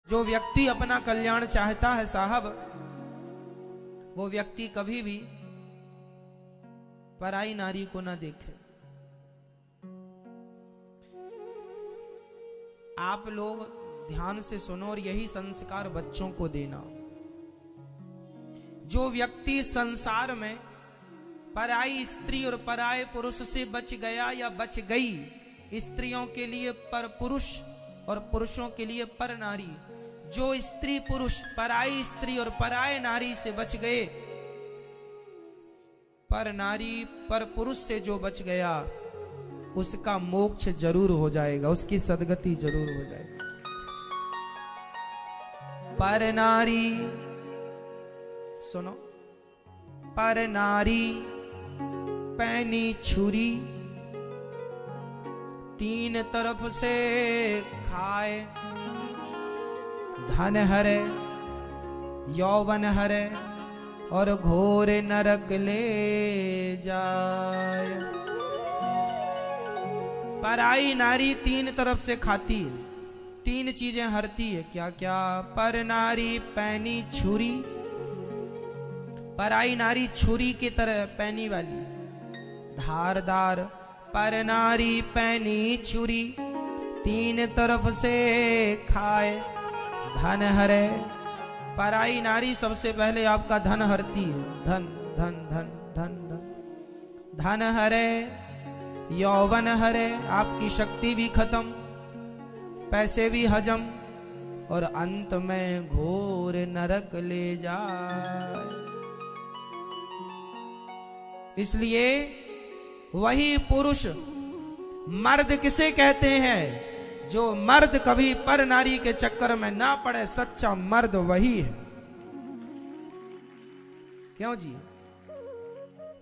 जो व्यक्ति अपना कल्याण चाहता है साहब, वो व्यक्ति कभी भी पराई नारी को ना देखे। आप लोग ध्यान से सुनो और यही संस्कार बच्चों को देना। जो व्यक्ति संसार में पराई स्त्री और पराये पुरुष से बच गया या बच गई, स्त्रियों के लिए पर पुरुष और पुरुषों के लिए पर नारी, जो स्त्री पुरुष पराई स्त्री और पराये नारी से बच गए, पर नारी पर पुरुष से जो बच गया, उसका मोक्ष जरूर हो जाएगा, उसकी सदगति जरूर हो जाएगी। पर नारी सुनो, पर नारी पैनी छुरी, तीन तरफ से खाए, धन हरे यौवन हरे और घोर नरक ले जाए। पराई नारी तीन तरफ से खाती है, तीन चीजें हरती है। क्या क्या? पर नारी पैनी छुरी, पराई नारी छुरी की तरह पैनी वाली धारदार, पर नारी पैनी छुरी, तीन तरफ से खाए, धन हरे। पराई नारी सबसे पहले आपका धन हरती है, धन धन धन धन धन धन हरे, यौवन हरे, आपकी शक्ति भी खत्म, पैसे भी हजम, और अंत में घोर नरक ले जाए। इसलिए वही पुरुष मर्द किसे कहते हैं? जो मर्द कभी पर नारी के चक्कर में ना पड़े, सच्चा मर्द वही है। क्यों जी?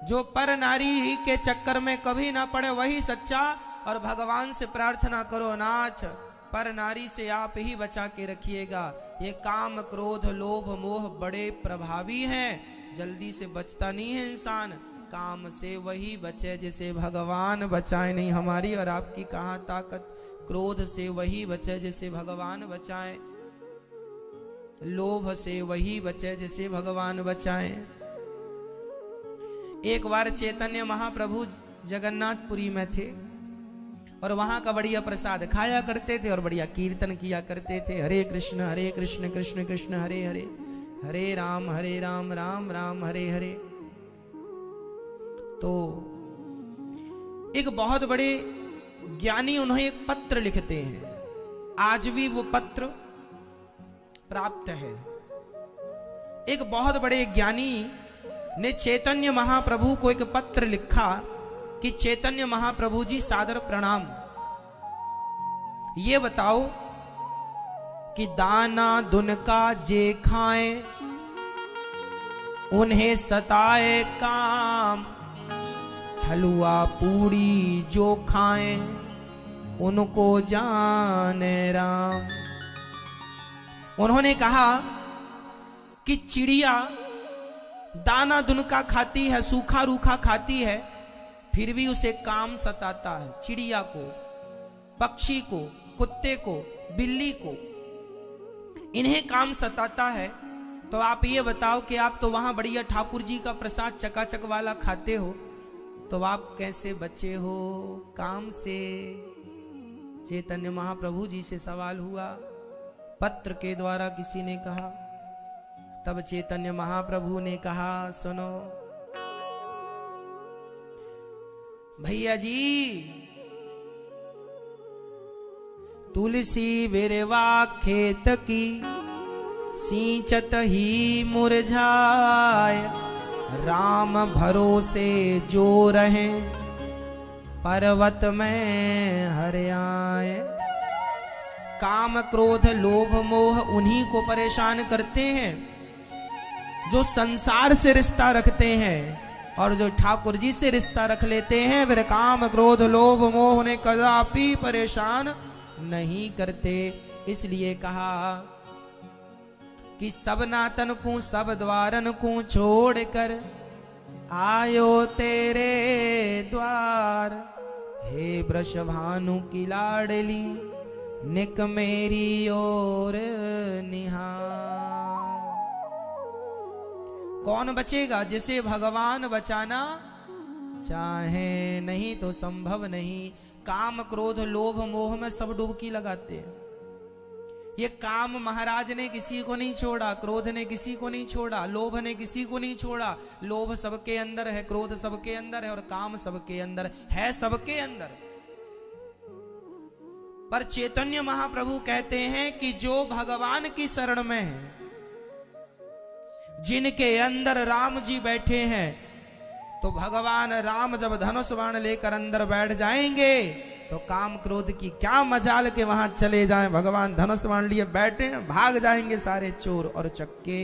जो पर नारी के चक्कर में कभी ना पड़े वही सच्चा। और भगवान से प्रार्थना करो, नाथ पर नारी से आप ही बचा के रखिएगा। ये काम क्रोध लोभ मोह बड़े प्रभावी हैं, जल्दी से बचता नहीं है इंसान। काम से वही बचे जिसे भगवान बचाए, नहीं हमारी और आपकी कहां ताकत। क्रोध से वही बचे जिसे भगवान बचाए, लोभ से वही बचे जिसे भगवान बचाए। एक बार चैतन्य महाप्रभु जगन्नाथपुरी में थे और वहां का बढ़िया प्रसाद खाया करते थे और बढ़िया कीर्तन किया करते थे। हरे कृष्ण कृष्ण कृष्ण हरे हरे, हरे राम राम राम हरे हरे। तो एक बहुत बड़े ज्ञानी उन्हें एक पत्र लिखते हैं, आज भी वो पत्र प्राप्त है। एक बहुत बड़े ज्ञानी ने चैतन्य महाप्रभु को एक पत्र लिखा कि चैतन्य महाप्रभु जी सादर प्रणाम, ये बताओ कि दाना दुनका जे खाए, उन्हें सताए काम, हलवा पूड़ी जो खाएं, उनको जाने राम। उन्होंने कहा कि चिड़िया दाना दुनका खाती है, सूखा रूखा खाती है, फिर भी उसे काम सताता है। चिड़िया को, पक्षी को, कुत्ते को, बिल्ली को, इन्हें काम सताता है। तो आप ये बताओ कि आप तो वहां बढ़िया ठाकुर जी का प्रसाद चकाचक वाला खाते हो, तो आप कैसे बचे हो काम से? चैतन्य महाप्रभु जी से सवाल हुआ, पत्र के द्वारा किसी ने कहा। तब चैतन्य महाप्रभु ने कहा, सुनो भैया जी, तुलसी बिरवा खेत की, सींचत ही मुरझाए, राम भरोसे जो रहे, पर्वत में हरियाए। काम क्रोध लोभ मोह उन्हीं को परेशान करते हैं जो संसार से रिश्ता रखते हैं, और जो ठाकुर जी से रिश्ता रख लेते हैं फिर काम क्रोध लोभ मोह उन्हें कदापि परेशान नहीं करते। इसलिए कहा कि सब नातन को सब द्वारन को छोड़कर आयो तेरे द्वार, हे वृषभानु की लाडली निक मेरी ओर कौन बचेगा? जिसे भगवान बचाना चाहे, नहीं तो संभव नहीं। काम क्रोध लोभ मोह में सब डुबकी लगाते हैं। ये काम महाराज ने किसी को नहीं छोड़ा, क्रोध ने किसी को नहीं छोड़ा, लोभ ने किसी को नहीं छोड़ा। लोभ सबके अंदर है, क्रोध सबके अंदर है, और काम सबके अंदर है, सबके अंदर। पर चैतन्य महाप्रभु कहते हैं कि जो भगवान की शरण में है, जिनके अंदर राम जी बैठे हैं, तो भगवान राम जब धनुष बाण लेकर अंदर बैठ जाएंगे तो काम क्रोध की क्या मजाल के वहां चले जाएं। भगवान धनुष बाण लिए बैठे, भाग जाएंगे सारे चोर और चक्के,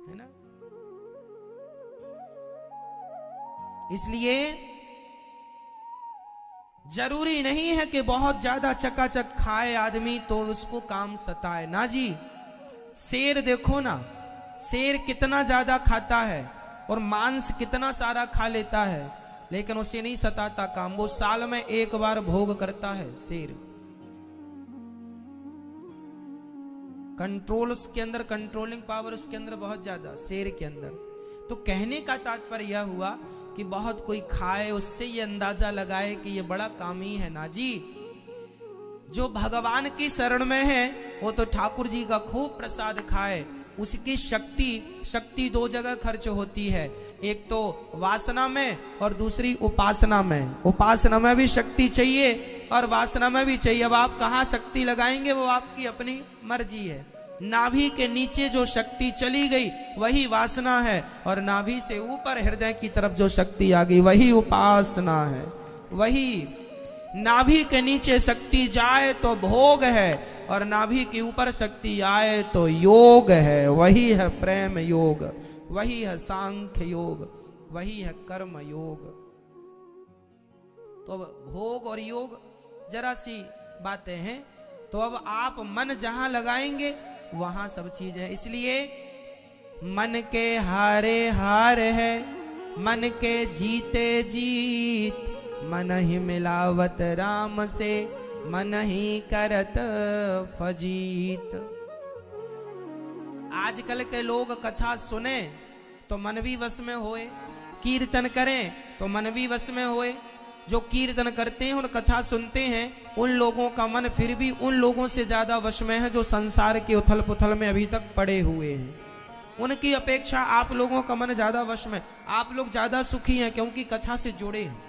है ना। इसलिए जरूरी नहीं है कि बहुत ज्यादा चकाचक खाए आदमी तो उसको काम सताए, ना जी। शेर देखो ना, शेर कितना ज्यादा खाता है और मांस कितना सारा खा लेता है, लेकिन उसे नहीं सताता काम। वो साल में एक बार भोग करता है शेर। कंट्रोल उसके अंदर, कंट्रोलिंग पावर उसके अंदर बहुत ज्यादा, शेर के अंदर। तो कहने का तात्पर्य यह हुआ कि बहुत कोई खाए उससे ये अंदाजा लगाए कि ये बड़ा कामी है, ना जी। जो भगवान की शरण में है वो तो ठाकुर जी का खूब प्रसाद खाए। उसकी शक्ति दो जगह खर्च होती है, एक तो वासना में और दूसरी उपासना में। उपासना में भी शक्ति चाहिए और वासना में भी चाहिए। अब आप कहाँ शक्ति लगाएंगे वो आपकी अपनी मर्जी है। नाभि के नीचे जो शक्ति चली गई वही वासना है, और नाभि से ऊपर हृदय की तरफ जो शक्ति आ गई वही उपासना है। वही नाभि के नीचे शक्ति जाए तो भोग है, और नाभि के ऊपर शक्ति आए तो योग है। वही है प्रेम योग, वही है सांख्य योग, वही है कर्म योग। तो भोग और योग जरा सी बातें हैं। तो अब आप मन जहां लगाएंगे वहां सब चीज है। इसलिए मन के हारे हार है, मन के जीते जीत, मन ही मिलावत राम से, मन ही करत फजीत। आजकल के लोग कथा सुने तो मन भी वश में होए, कीर्तन करें तो मन भी वश में होए। जो कीर्तन करते हैं और कथा सुनते हैं उन लोगों का मन फिर भी उन लोगों से ज्यादा वश में है जो संसार के उथल पुथल में अभी तक पड़े हुए हैं। उनकी अपेक्षा आप लोगों का मन ज्यादा वश में। आप लोग ज्यादा सुखी हैं क्योंकि कथा से जुड़े हैं।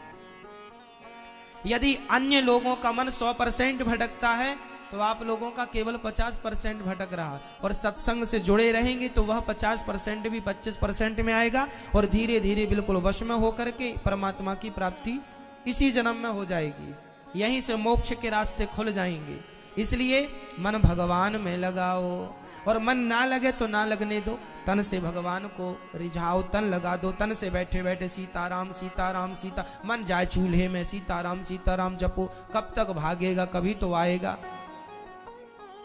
यदि अन्य लोगों का मन 100% भटकता है तो आप लोगों का केवल 50% भटक रहा, और सत्संग से जुड़े रहेंगे तो वह 50% भी 25% में आएगा, और धीरे धीरे बिल्कुल वश में होकर के परमात्मा की प्राप्ति इसी जन्म में हो जाएगी। यहीं से मोक्ष के रास्ते खुल जाएंगे। इसलिए मन भगवान में लगाओ, और मन ना लगे तो ना लगने दो। तन से भगवान को रिझाओ, तन लगा दो। तन से बैठे बैठे सीताराम सीताराम सीता, मन जाए चूल्हे में सीताराम सीताराम जपो। कब तक भागेगा, कभी तो आएगा।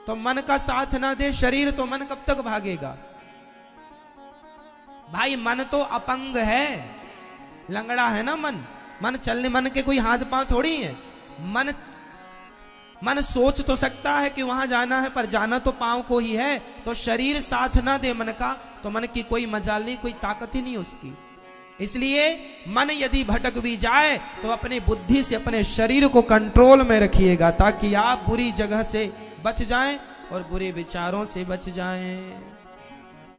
तो मन का साथ ना दे शरीर तो मन कब तक भागेगा? भाई मन तो अपंग है, लंगड़ा है ना मन। मन चलने, मन के कोई हाथ पांव थोड़ी है। मन सोच तो सकता है कि वहां जाना है, पर जाना तो पांव को ही है। तो शरीर साथ ना दे मन का तो मन की कोई मजाल नहीं, कोई ताकत ही नहीं उसकी। इसलिए मन यदि भटक भी जाए तो अपनी बुद्धि से अपने शरीर को कंट्रोल में रखिएगा, ताकि आप बुरी जगह से बच जाएं और बुरे विचारों से बच जाएं।